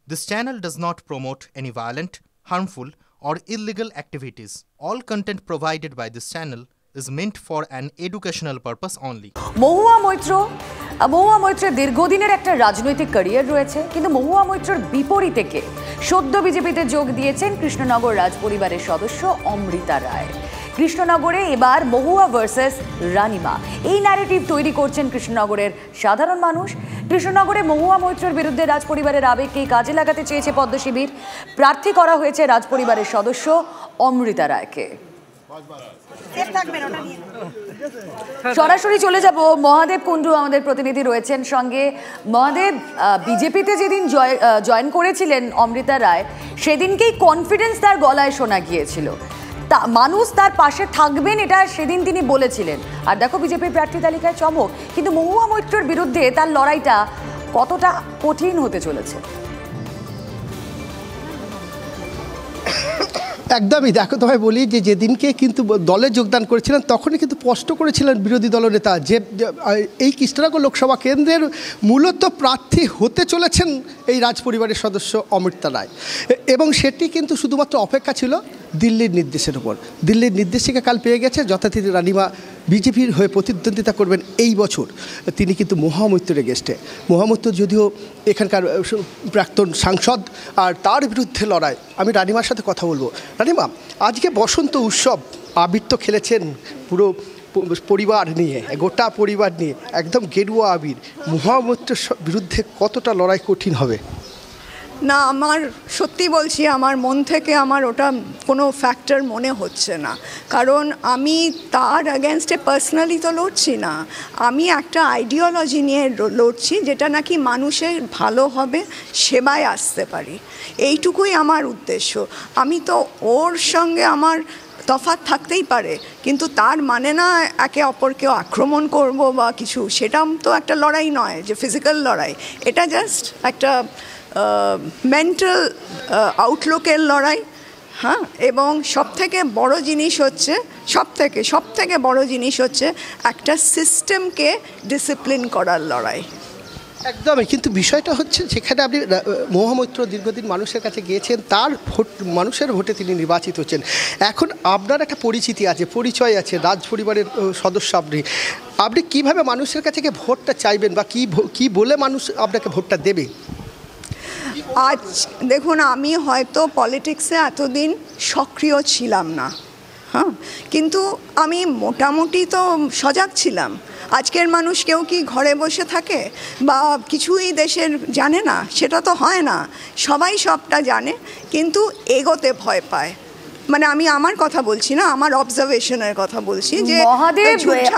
This channel does not promote any violent, harmful, or illegal activities. All content provided by this channel is meant for an educational purpose only. মহুয়া মৈত্রের দীর্ঘদিনের একটা রাজনৈতিক career রয়েছে, কিন্তু মহুয়া মৈত্রের বিপরীতে কে সদ্য বিজেপিতে যোগ দিয়েছেন কৃষ্ণনগর রাজপরিবারের সদস্য অমৃতা রায়। কৃষ্ণনগরে এবার মহুয়া ভার্সেস রানিমা, এই ন্যারেটিভ তৈরি করছেন কৃষ্ণনগরের সাধারণ মানুষ। কৃষ্ণনগরে মহুয়া মৈত্রের বিরুদ্ধে রাজপরিবারের আবেগকেই কাজে লাগাতে চেয়েছে পদ্মশিবির। প্রার্থী করা হয়েছে রাজপরিবারের সদস্য অমৃতা রায়কে। সরাসরি চলে যাব, মহাদেব কুণ্ডু আমাদের প্রতিনিধি রয়েছেন সঙ্গে। মহাদেব, বিজেপিতে যেদিন জয়েন করেছিলেন অমৃতা রায়, সেদিনকেই কনফিডেন্স তার গলায় শোনা গিয়েছিল, মানুষ তার পাশে থাকবেন এটা সেদিন তিনি বলেছিলেন। আর দেখো বিজেপির প্রার্থী তালিকায় চমক, কিন্তু মহুয়া মৈত্রের বিরুদ্ধে তার লড়াইটা কতটা কঠিন হতে চলেছে। একদমই, দেখো তোমায় বলি যে যেদিনকে কিন্তু দলে যোগদান করেছিলেন তখনই কিন্তু স্পষ্ট করেছিলেন বিরোধী দলনেতা যে এই কৃষ্ণনগর লোকসভা কেন্দ্রের মূলত প্রার্থী হতে চলেছেন এই রাজপরিবারের সদস্য অমৃতা রায়, এবং সেটি কিন্তু শুধুমাত্র অপেক্ষা ছিল দিল্লির নির্দেশের উপর। দিল্লির নির্দেশিকা কাল পেয়ে গেছে, যথারীতি রানিমা বিজেপির হয়ে প্রতিদ্বন্দ্বিতা করবেন এই বছর। তিনি কিন্তু মহুয়া মৈত্রের এগেস্টে। মহুয়া মৈত্র যদিও এখানকার প্রাক্তন সাংসদ, আর তার বিরুদ্ধে লড়াই। আমি রানিমার সাথে কথা বলবো। রানিমা, আজকে বসন্ত উৎসব, আবির তো খেলেছেন পুরো পরিবার নিয়ে, গোটা পরিবার নিয়ে, একদম গেরুয়া আবির। মহুয়া মৈত্রের বিরুদ্ধে কতটা লড়াই কঠিন হবে? না, আমার সত্যি বলছি, আমার মন থেকে আমার ওটা কোনো ফ্যাক্টর মনে হচ্ছে না। কারণ আমি তার অ্যাগেনস্টে পার্সোনালি তো লড়ছি না, আমি একটা আইডিওলজি নিয়ে লড়ছি, যেটা নাকি মানুষের ভালো হবে, সেবায় আসতে পারি, এইটুকুই আমার উদ্দেশ্য। আমি তো ওর সঙ্গে আমার তফাৎ থাকতেই পারে, কিন্তু তার মানে না একে অপরকে আক্রমণ করব বা কিছু, সেটা তো একটা লড়াই নয় যে ফিজিক্যাল লড়াই। এটা জাস্ট একটা মেন্টাল আউটলুকের লড়াই। হ্যাঁ, এবং সবথেকে বড় জিনিস হচ্ছে একটা সিস্টেমকে ডিসিপ্লিন করার লড়াই। একদমই, কিন্তু বিষয়টা হচ্ছে যেখানে আপনি মহুয়া মৈত্র দীর্ঘদিন মানুষের কাছে গিয়েছেন, তার ভোট, মানুষের ভোটে তিনি নির্বাচিত হচ্ছেন। এখন আপনার একটা পরিচিতি আছে, পরিচয় আছে, রাজপরিবারের সদস্য আপনি কীভাবে মানুষের কাছে গিয়ে ভোটটা চাইবেন, বা কী বলে মানুষ আপনাকে ভোটটা দেবে? আজ দেখুন, আমি হয়তো পলিটিক্সে এতদিন সক্রিয় ছিলাম না, হ্যাঁ, কিন্তু আমি মোটামুটি তো সজাগ ছিলাম। আজকের মানুষ কেউ কি ঘরে বসে থাকে বা কিছুই দেশের জানে না? সেটা তো হয় না, সবাই সবটা জানে, কিন্তু এগোতে ভয় পায়। মানে আমি আমার কথা বলছি না, আমার অবজারভেশনের কথা বলছি। যে মহাদেব,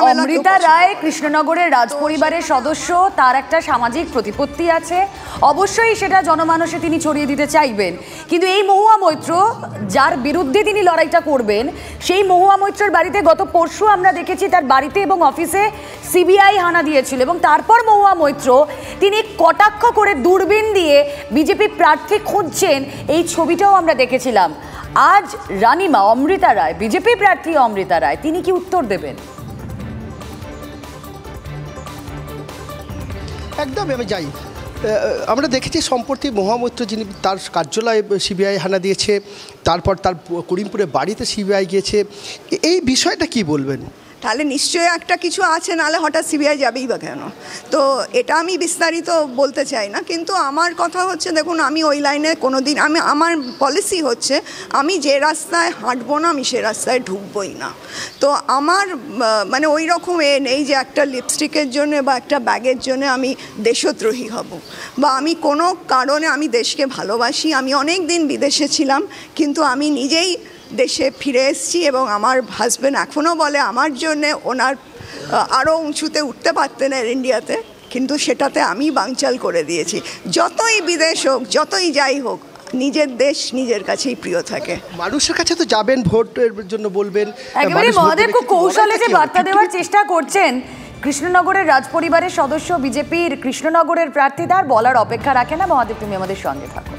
অমৃতা রায় কৃষ্ণনগরের রাজপরিবারের সদস্য, তার একটা সামাজিক প্রতিপত্তি আছে, অবশ্যই সেটা জনমানসে তিনি ছড়িয়ে দিতে চাইবেন। কিন্তু এই মহুয়া মৈত্র, যার বিরুদ্ধে তিনি লড়াইটা করবেন, সেই মহুয়া মৈত্রের বাড়িতে গত পরশু আমরা দেখেছি তার বাড়িতে এবং অফিসে সিবিআই হানা দিয়েছিল, এবং তারপর মহুয়া মৈত্র তিনি কটাক্ষ করে দূরবীন দিয়ে বিজেপি প্রার্থী খুঁজছেন, এই ছবিটাও আমরা দেখেছিলাম। আজ রানিমা, অমৃতা রায়, বিজেপি প্রার্থী অমৃতা রায়, তিনি কি উত্তর দেবেন? একদম, আমি যাই। আমরা দেখেছি সম্প্রতি মহুয়া মৈত্র, যিনি তার কার্যালয়ে সিবিআই হানা দিয়েছে, তারপর তার করিমপুরে বাড়িতে সিবিআই গিয়েছে, এই বিষয়টা কি বলবেন? তাহলে নিশ্চয়ই একটা কিছু আছে, নাহলে হঠাৎ সিবিআই যাবেই বা কেন? তো এটা আমি বিস্তারিত বলতে চাই না, কিন্তু আমার কথা হচ্ছে, দেখুন, আমি ওই লাইনে কোনো দিন, আমার পলিসি হচ্ছে আমি যে রাস্তায় হাঁটবো না, আমি সে রাস্তায় ঢুকবোই না। তো আমার মানে ওই রকম নেই যে একটা লিপস্টিকের জন্য বা একটা ব্যাগের জন্য আমি দেশদ্রোহী হব, বা আমি কোনো কারণে, আমি দেশকে ভালোবাসি। আমি অনেক দিন বিদেশে ছিলাম, কিন্তু আমি নিজেই দেশে ফিরে এসেছি, এবং আমার হাজব্যান্ড এখনও বলে আমার জন্যে ওনার আরও উঁচুতে উঠতে পারতেন এর ইন্ডিয়াতে, কিন্তু সেটাতে আমি বানচাল করে দিয়েছি। যতই বিদেশ হোক, যতই যাই হোক, নিজের দেশ নিজের কাছেই প্রিয় থাকে। মানুষের কাছে তো যাবেন, ভোটের জন্য বলবেন। একেবারে মহাদেব খুব কৌশলে যে বার্তা দেওয়ার চেষ্টা করছেন কৃষ্ণনগরের রাজপরিবারের সদস্য বিজেপির কৃষ্ণনগরের প্রার্থী, তার বলার অপেক্ষা রাখে না। মহাদেব, তুমি আমাদের সঙ্গে থাকো।